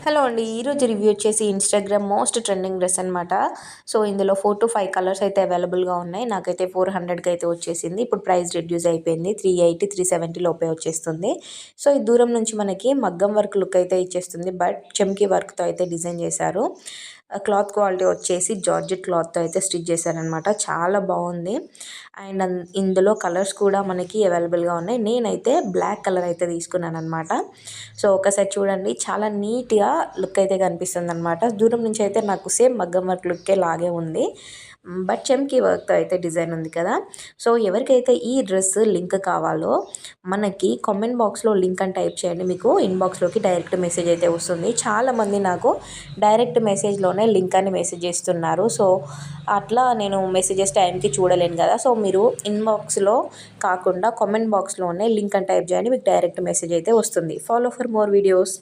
Hello అండి. ఈరోజు review వచ్చేసి ఇన్‌స్టాగ్రామ్ మోస్ట్ ట్రెండింగ్ డ్రెస్ అనమాట. సో, ఇందులో 4-5 కలర్స్ అయితే అవైలబుల్‌గా ఉన్నాయి. నాకైతే 400కి అయితే వచ్చేసింది. ఇప్పుడు ప్రైస్ రెడ్యూస్ అయిపోయింది. 380, 370 లోపే వచ్చేస్తుంది. సో, ఈ దూరం నుంచి మనకి మగ్గం వర్క్ లుక్ అయితే ఇచ్చేస్తుంది. బట్ చమ్కీ వర్క్‌తో అయితే డిజైన్ చేశారు. క్లాత్ క్వాలిటీ వచ్చేసి జార్జెట్ క్లాత్‌తో అయితే స్టిచ్ చేశారనమాట. చాలా బాగుంది. అండ్ ఇందులో కలర్స్ కూడా మనకి అవైలబుల్‌గా ఉన్నాయి. నేనైతే బ్లాక్ కలర్ అయితే తీసుకున్నాననమాట. సో, ఒకసారి చూడండి, చాలా నీట్‌గా లుక్ అయితే కనిపిస్తుందనమాట. దూరం నుంచి అయితే నాకు సేమ్ మగ్గం వర్క్ లుక్కే లాగే ఉంది. బట్ చమ్కీ వర్క్‌తో అయితే డిజైన్ ఉంది కదా! సో, ఎవరికైతే ఈ డ్రెస్ లింక్ కావాలో మనకి కామెంట్ బాక్స్‌లో లింక్ అని టైప్ చేయండి. మీకు ఇన్‌బాక్స్‌లోకి డైరెక్ట్ మెసేజ్ అయితే వస్తుంది. చాలామంది నాకు డైరెక్ట్ మెసేజ్‌లోనే లింక్ అని మెసేజ్ చేస్తున్నారు. సో, అట్లా నేను మెసేజెస్ టైంకి చూడలేను కదా! సో, మీరు ఇన్‌బాక్స్‌లో కాకుండా కామెంట్ బాక్స్‌లోనే లింక్ అని టైప్ చేయండి. మీకు డైరెక్ట్ మెసేజ్ అయితే వస్తుంది. Follow for more videos.